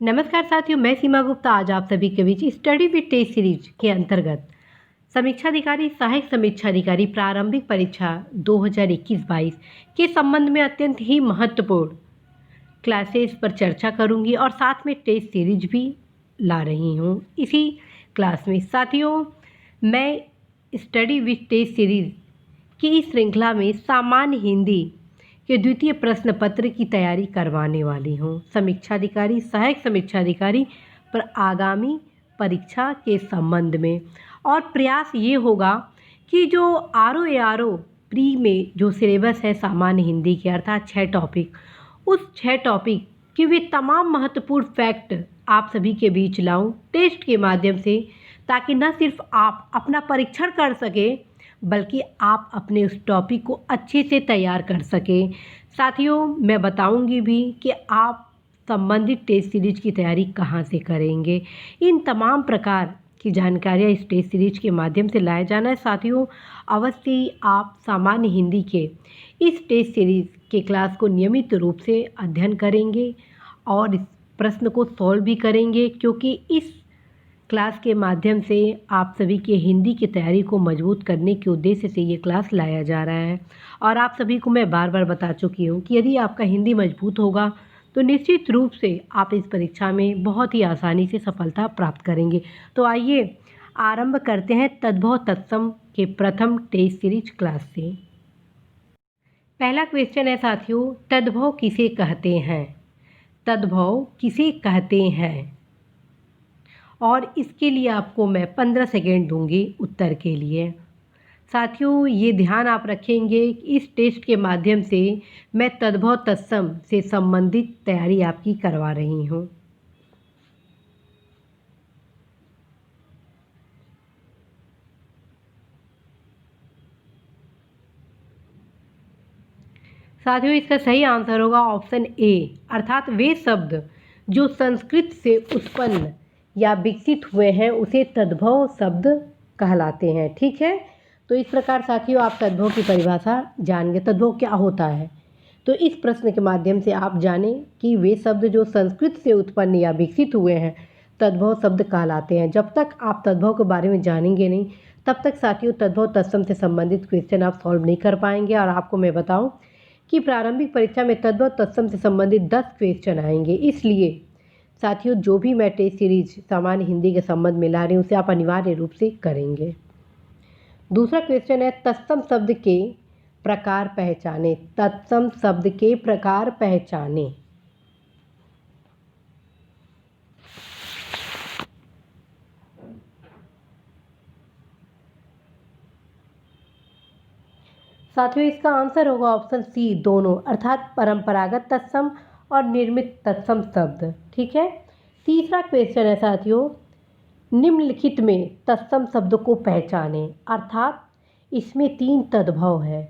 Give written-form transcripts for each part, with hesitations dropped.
नमस्कार साथियों, मैं सीमा गुप्ता आज आप सभी के बीच स्टडी विद टेस्ट सीरीज के अंतर्गत समीक्षाधिकारी सहायक समीक्षाधिकारी प्रारंभिक परीक्षा 2021-22 के संबंध में अत्यंत ही महत्वपूर्ण क्लासेस पर चर्चा करूंगी और साथ में टेस्ट सीरीज भी ला रही हूं। इसी क्लास में साथियों मैं स्टडी विद टेस्ट सीरीज की इस श्रृंखला में सामान्य हिंदी के द्वितीय प्रश्न पत्र की तैयारी करवाने वाली हूँ। समीक्षाधिकारी सहायक समीक्षाधिकारी पर आगामी परीक्षा के संबंध में और प्रयास ये होगा कि जो RO प्री में जो सिलेबस है सामान्य हिंदी के अर्थात 6 टॉपिक, उस 6 टॉपिक के वे तमाम महत्वपूर्ण फैक्ट आप सभी के बीच लाऊं टेस्ट के माध्यम से, ताकि न सिर्फ आप अपना परीक्षण कर सकें बल्कि आप अपने उस टॉपिक को अच्छे से तैयार कर सकें। साथियों मैं बताऊंगी भी कि आप संबंधित टेस्ट सीरीज की तैयारी कहां से करेंगे। इन तमाम प्रकार की जानकारियां इस टेस्ट सीरीज के माध्यम से लाया जाना है। साथियों अवश्य ही आप सामान्य हिंदी के इस टेस्ट सीरीज के क्लास को नियमित रूप से अध्ययन करेंगे और इस प्रश्न को सॉल्व भी करेंगे, क्योंकि इस क्लास के माध्यम से आप सभी के हिंदी की तैयारी को मजबूत करने के उद्देश्य से ये क्लास लाया जा रहा है। और आप सभी को मैं बार बार बता चुकी हूँ कि यदि आपका हिंदी मजबूत होगा तो निश्चित रूप से आप इस परीक्षा में बहुत ही आसानी से सफलता प्राप्त करेंगे। तो आइए आरंभ करते हैं तद्भव तत्सम के प्रथम टेस्ट सीरीज क्लास से। पहला क्वेश्चन है साथियों, तद्भव किसे कहते हैं? तद्भव किसे कहते हैं? और इसके लिए आपको मैं 15 सेकेंड दूंगी उत्तर के लिए। साथियों ये ध्यान आप रखेंगे कि इस टेस्ट के माध्यम से मैं तद्भव तत्सम से संबंधित तैयारी आपकी करवा रही हूँ। साथियों इसका सही आंसर होगा ऑप्शन ए, अर्थात वे शब्द जो संस्कृत से उत्पन्न या विकसित हुए हैं उसे तद्भव शब्द कहलाते हैं। ठीक है, तो इस प्रकार साथियों आप तद्भव की परिभाषा जानेंगे, तद्भव क्या होता है। तो इस प्रश्न के माध्यम से आप जानें कि वे शब्द जो संस्कृत से उत्पन्न या विकसित हुए हैं तद्भव शब्द कहलाते हैं। जब तक आप तद्भव के बारे में जानेंगे नहीं तब तक साथियों तद्भव तत्सम से संबंधित क्वेश्चन आप सॉल्व नहीं कर पाएंगे। और आपको मैं बताऊं कि प्रारंभिक परीक्षा में तद्भव तत्सम से संबंधित 10 क्वेश्चन आएंगे। इसलिए साथियों जो भी मैं टेस्ट सीरीज सामान्य हिंदी के संबंध में ला रही हूँ उसे आप अनिवार्य रूप से करेंगे। दूसरा क्वेश्चन है तत्सम शब्द के प्रकार पहचाने। तत्सम शब्द के प्रकार पहचाने। साथियों इसका आंसर होगा ऑप्शन सी, दोनों, अर्थात परंपरागत तत्सम और निर्मित तत्सम शब्द। ठीक है, तीसरा क्वेश्चन है साथियों, निम्नलिखित में तत्सम शब्द को पहचाने, अर्थात इसमें 3 तद्भव है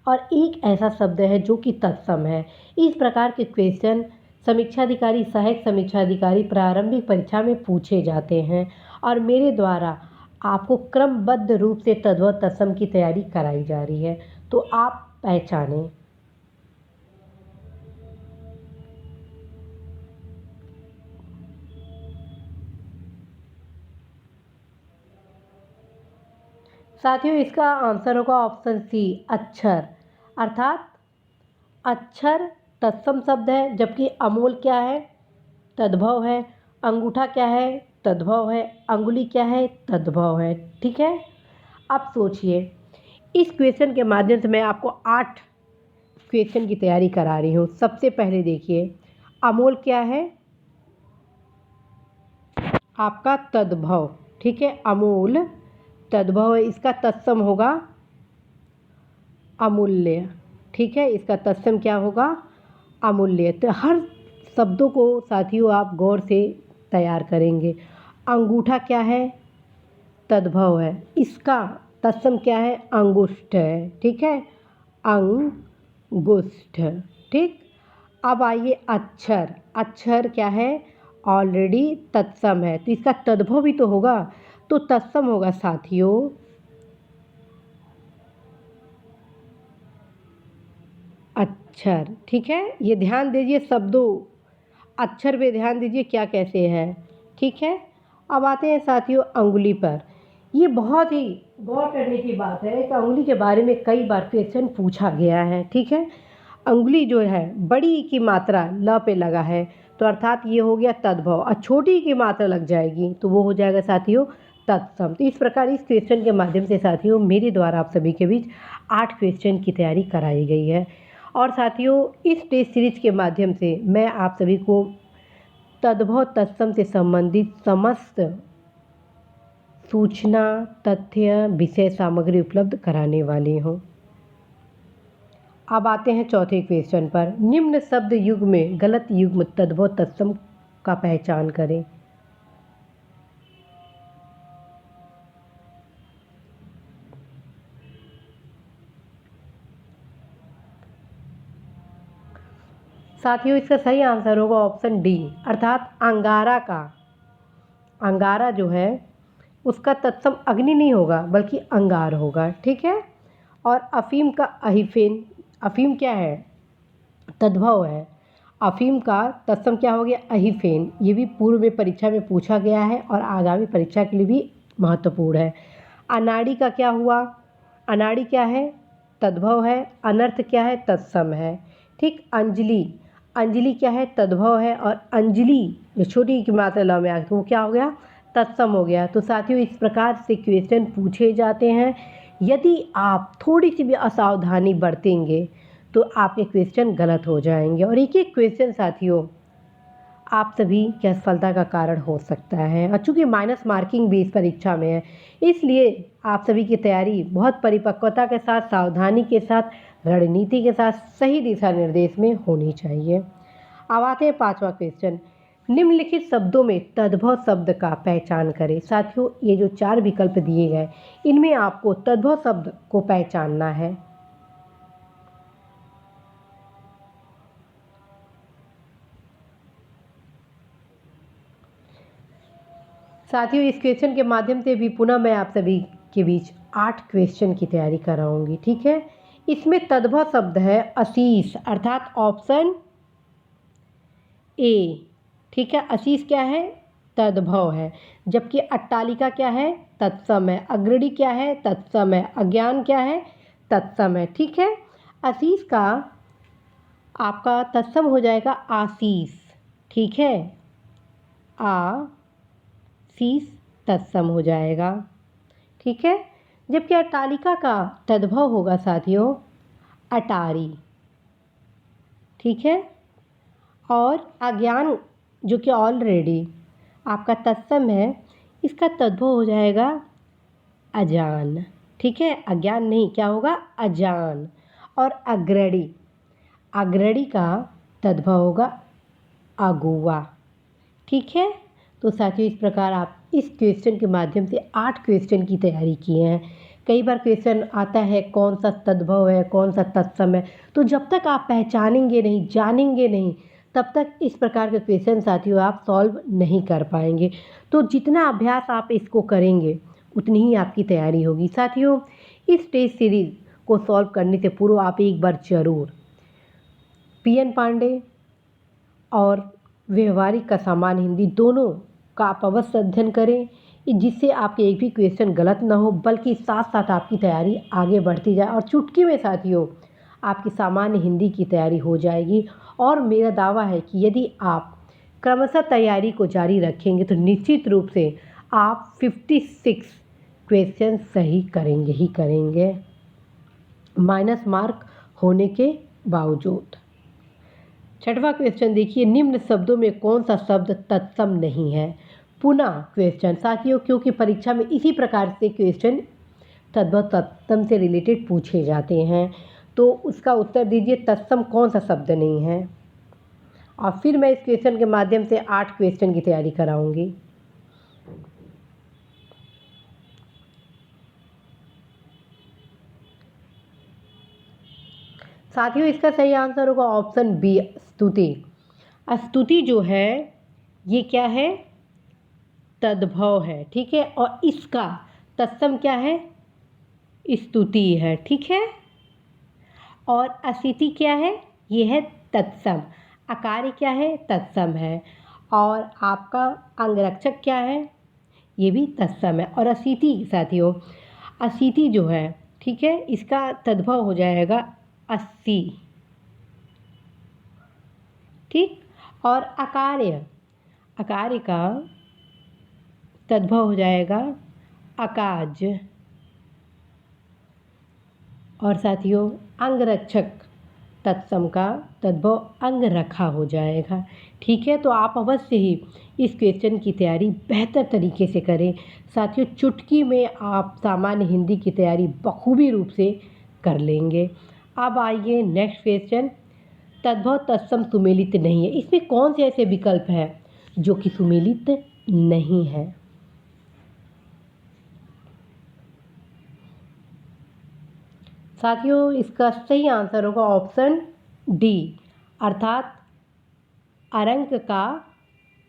और एक ऐसा शब्द है जो कि तत्सम है। इस प्रकार के क्वेश्चन समीक्षाधिकारी सहायक समीक्षाधिकारी प्रारंभिक परीक्षा में पूछे जाते हैं और मेरे द्वारा आपको क्रमबद्ध रूप से तद्भव तत्सम की तैयारी कराई जा रही है, तो आप पहचानें। साथियों इसका आंसर होगा ऑप्शन सी, अक्षर, अर्थात अक्षर तत्सम शब्द है, जबकि अमूल क्या है? तद्भव है। अंगूठा क्या है? तद्भव है। अंगुली क्या है? तद्भव है। ठीक है, अब सोचिए इस क्वेश्चन के माध्यम से मैं आपको 8 क्वेश्चन की तैयारी करा रही हूँ। सबसे पहले देखिए अमूल क्या है? आपका तद्भव। ठीक है, अमूल तद्भव है, इसका तत्सम होगा अमूल्य। ठीक है, इसका तत्सम क्या होगा? अमूल्य। तो हर शब्दों को साथियों आप गौर से तैयार करेंगे। अंगूठा क्या है? तद्भव है, इसका तत्सम क्या है? अंगुष्ठ है। ठीक है, अंगुष्ठ। ठीक, अब आइए अक्षर। अक्षर क्या है? ऑलरेडी तत्सम है, तो इसका तद्भव भी तो होगा, तो तत्सम होगा साथियों अक्षर। ठीक है, ये ध्यान दीजिए शब्दों अक्षर पे ध्यान दीजिए क्या कैसे है, ठीक है। अब आते हैं साथियों अंगुली पर। ये बहुत ही गौर करने की बात है कि अंगुली के बारे में कई बार क्वेश्चन पूछा गया है, ठीक है। अंगुली जो है बड़ी की मात्रा ल पे लगा है तो अर्थात ये हो गया तद्भव, और छोटी की मात्रा लग जाएगी तो वो हो जाएगा साथियों तत्सम। तो इस प्रकार इस क्वेश्चन के माध्यम से साथियों मेरे द्वारा आप सभी के बीच 8 क्वेश्चन की तैयारी कराई गई है। और साथियों इस टेस्ट सीरीज के माध्यम से मैं आप सभी को तद्भव तत्सम से संबंधित समस्त सूचना, तथ्य, विषय सामग्री उपलब्ध कराने वाली हूँ। अब आते हैं चौथे क्वेश्चन पर। निम्न शब्द युग में गलत युग्म तद्भव तत्सम का पहचान करें। साथियों इसका सही आंसर होगा ऑप्शन डी, अर्थात अंगारा का, अंगारा जो है उसका तत्सम अग्नि नहीं होगा बल्कि अंगार होगा, ठीक है। और अफीम का अहिफेन, अफीम क्या है तद्भव है, अफीम का तत्सम क्या हो गया अहिफेन। ये भी पूर्व में परीक्षा में पूछा गया है और आगामी परीक्षा के लिए भी महत्वपूर्ण है। अनाड़ी का क्या हुआ, अनाड़ी क्या है तद्भव है, अनर्थ क्या है तत्सम है, ठीक। अंजलि, अंजलि क्या है तद्भव है, और अंजलि जो छोटी की मात्रा ल में आ गई तो वो क्या हो गया तत्सम हो गया। तो साथियों इस प्रकार से क्वेश्चन पूछे जाते हैं। यदि आप थोड़ी सी भी असावधानी बरतेंगे तो आपके क्वेश्चन गलत हो जाएंगे, और एक एक क्वेश्चन साथियों आप सभी की असफलता का कारण हो सकता है। और चूँकि माइनस मार्किंग भी इस परीक्षा में है, इसलिए आप सभी की तैयारी बहुत परिपक्वता के साथ, सावधानी के साथ, रणनीति के साथ, सही दिशा निर्देश में होनी चाहिए। अब आते हैं पांचवा क्वेश्चन। निम्नलिखित शब्दों में तद्भव शब्द का पहचान करें। साथियों ये जो 4 विकल्प दिए गए इनमें आपको तद्भव शब्द को पहचानना है। साथियों इस क्वेश्चन के माध्यम से भी पुनः मैं आप सभी के बीच 8 क्वेश्चन की तैयारी कराऊंगी, ठीक है। इसमें तद्भव शब्द है अशीष, अर्थात ऑप्शन ए, ठीक है। अशीष क्या है तद्भव है, जबकि अट्टालिका क्या है तत्सम है, अग्रणी क्या है तत्सम है, अज्ञान क्या है तत्सम है, ठीक है। अशीष का आपका तत्सम हो जाएगा आशीष, ठीक है, शीश तत्सम हो जाएगा, ठीक है। जबकि अट्टालिका का तद्भव होगा साथियों अटारी, ठीक है। और अज्ञान जो कि ऑलरेडी आपका तत्सम है, इसका तद्भव हो जाएगा अजान, ठीक है। अज्ञान नहीं, क्या होगा अजान। और अग्रणी, अग्रणी का तद्भव होगा अगुआ, ठीक है। तो साथियों इस प्रकार आप इस क्वेश्चन के माध्यम से 8 क्वेश्चन की तैयारी किए हैं। कई बार क्वेश्चन आता है कौन सा तद्भव है कौन सा तत्सम है, तो जब तक आप पहचानेंगे नहीं, जानेंगे नहीं, तब तक इस प्रकार के क्वेश्चन साथियों आप सॉल्व नहीं कर पाएंगे। तो जितना अभ्यास आप इसको करेंगे उतनी ही आपकी तैयारी होगी। साथियों इस टेस्ट सीरीज़ को सॉल्व करने से पूर्व आप एक बार ज़रूर PN पांडे और व्यवहारिक का सामान्य हिंदी दोनों का आप अवश्य अध्ययन करें, जिससे आपके एक भी क्वेश्चन गलत ना हो, बल्कि साथ साथ आपकी तैयारी आगे बढ़ती जाए और चुटकी में साथियों आपकी सामान्य हिंदी की तैयारी हो जाएगी। और मेरा दावा है कि यदि आप क्रमशः तैयारी को जारी रखेंगे तो निश्चित रूप से आप 56 क्वेश्चन सही करेंगे ही करेंगे, माइनस मार्क होने के बावजूद। छठवां क्वेश्चन देखिए, निम्न शब्दों में कौन सा शब्द तत्सम नहीं है। पुनः क्वेश्चन साथियों क्योंकि परीक्षा में इसी प्रकार से क्वेश्चन तद्भव तत्सम से रिलेटेड पूछे जाते हैं, तो उसका उत्तर दीजिए तत्सम कौन सा शब्द नहीं है। और फिर मैं इस क्वेश्चन के माध्यम से 8 क्वेश्चन की तैयारी कराऊंगी। साथियों इसका सही आंसर होगा ऑप्शन बी स्तुति। स्तुति जो है ये क्या है तद्भव है, ठीक है। और इसका तत्सम क्या है स्तुति है, ठीक है। और असिति क्या है ये है तत्सम। अकार्य क्या है? तत्सम है। और आपका अंगरक्षक क्या है? ये भी तत्सम है। और असिति साथियों, असिति जो है, ठीक है, इसका तद्भव हो जाएगा 80, ठीक। और अकार्य, अकार्य का तद्भव हो जाएगा अकाज। और साथियों, अंगरक्षक तत्सम का तद्भव अंग रखा हो जाएगा, ठीक है। तो आप अवश्य ही इस क्वेश्चन की तैयारी बेहतर तरीके से करें। साथियों, चुटकी में आप सामान्य हिंदी की तैयारी बखूबी रूप से कर लेंगे। अब आइए नेक्स्ट क्वेश्चन। तद्भव तत्सम सुमेलित नहीं है, इसमें कौन से ऐसे विकल्प हैं जो कि सुमेलित नहीं है? साथियों, इसका सही आंसर होगा ऑप्शन डी, अर्थात अरंक का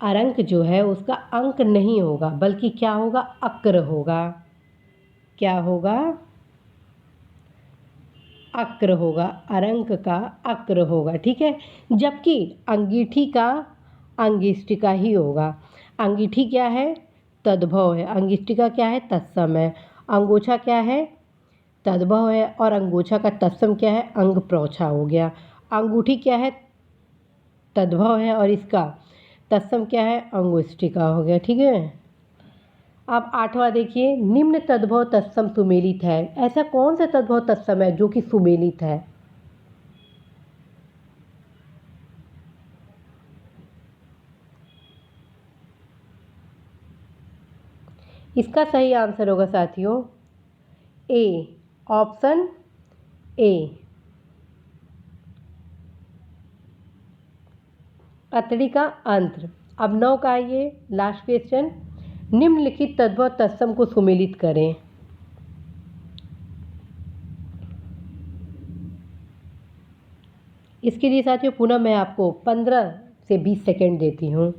अरंक जो है उसका अंक नहीं होगा, बल्कि क्या होगा? अक्र होगा। क्या होगा? अक्र होगा। अरंक का अक्र होगा, ठीक है। जबकि अंगीठी का अंगिष्टिका ही होगा। अंगीठी क्या है? तद्भव है। अंगिष्टिका क्या है? तत्सम है। अंगोछा क्या है? तद्भव है। और अंगोछा का तत्सम क्या है? अंग प्रोछा हो गया। अंगूठी क्या है? तद्भव है। और इसका तत्सम क्या है? अंगुष्टिका हो गया, ठीक है। अब आठवां देखिए, निम्न तद्भव तत्सम सुमेलित है। ऐसा कौन सा तद्भव तत्सम है जो कि सुमेलित है? इसका सही आंसर होगा साथियों ए, ऑप्शन ए, अतड़ी का अंत्र। अब 9 का आइए लास्ट क्वेश्चन। निम्नलिखित तद्भव तत्सम को सुमेलित करें। इसके लिए साथियों पुनः मैं आपको 15 से 20 सेकेंड देती हूँ।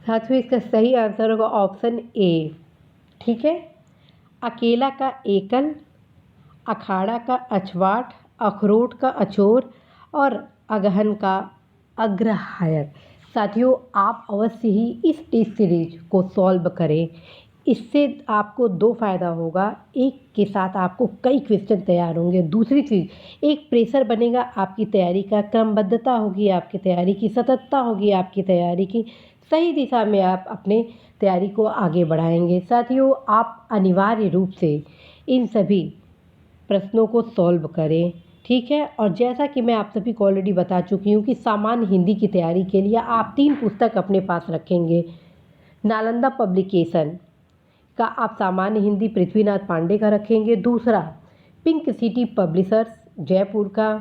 साथियों, इसका सही आंसर होगा ऑप्शन ए, ठीक है। अकेला का एकल, अखाड़ा का अछवाट, अखरोट का अचोर और अगहन का अग्रहायक। साथियों, आप अवश्य ही इस टेस्ट सीरीज को सॉल्व करें। इससे आपको दो फ़ायदा होगा। एक के साथ आपको कई क्वेश्चन तैयार होंगे। दूसरी चीज़, एक प्रेशर बनेगा आपकी तैयारी का, क्रमबद्धता होगी आपकी तैयारी की, सततता होगी आपकी तैयारी की, सही दिशा में आप अपने तैयारी को आगे बढ़ाएंगे। साथियों, आप अनिवार्य रूप से इन सभी प्रश्नों को सॉल्व करें, ठीक है। और जैसा कि मैं आप सभी को ऑलरेडी बता चुकी हूँ कि सामान्य हिंदी की तैयारी के लिए आप 3 पुस्तक अपने पास रखेंगे। नालंदा पब्लिकेशन का आप सामान्य हिंदी पृथ्वीनाथ पांडे का रखेंगे। दूसरा, पिंक सिटी पब्लिशर्स जयपुर का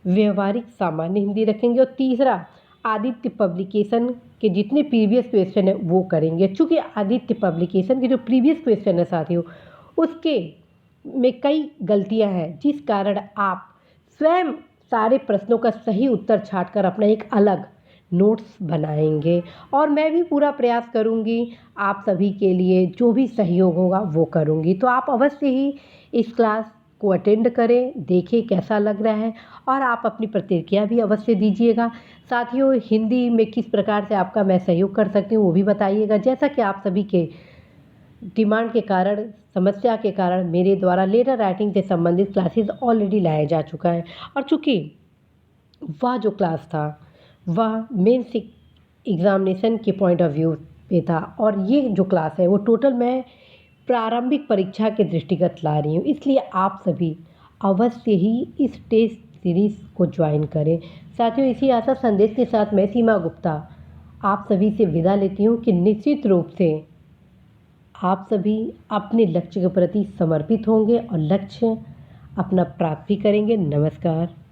व्यवहारिक सामान्य हिंदी रखेंगे। और तीसरा, आदित्य पब्लिकेशन के जितने प्रीवियस क्वेश्चन है वो करेंगे। चूँकि आदित्य पब्लिकेशन के जो प्रीवियस क्वेश्चन है साथियों, उसके में कई गलतियां हैं, जिस कारण आप स्वयं सारे प्रश्नों का सही उत्तर छांटकर अपना एक अलग नोट्स बनाएंगे। और मैं भी पूरा प्रयास करूंगी आप सभी के लिए, जो भी सहयोग होगा वो करूंगी। तो आप अवश्य ही इस क्लास को अटेंड करें, देखें कैसा लग रहा है, और आप अपनी प्रतिक्रिया भी अवश्य दीजिएगा। साथियों, हिंदी में किस प्रकार से आपका मैं सहयोग कर सकती हूँ वो भी बताइएगा। जैसा कि आप सभी के डिमांड के कारण, समस्या के कारण मेरे द्वारा लेटर राइटिंग से संबंधित क्लासेस ऑलरेडी लाया जा चुका है। और चूँकि वह जो क्लास था वह मेंस एग्ज़ामिनेशन के पॉइंट ऑफ व्यू पे था, और ये जो क्लास है वो टोटल मैं प्रारंभिक परीक्षा के दृष्टिगत ला रही हूँ। इसलिए आप सभी अवश्य ही इस टेस्ट सीरीज़ को ज्वाइन करें। साथियों, इसी आशा संदेश के साथ मैं सीमा गुप्ता आप सभी से विदा लेती हूँ कि निश्चित रूप से आप सभी अपने लक्ष्य के प्रति समर्पित होंगे और लक्ष्य अपना प्राप्त भी करेंगे। नमस्कार।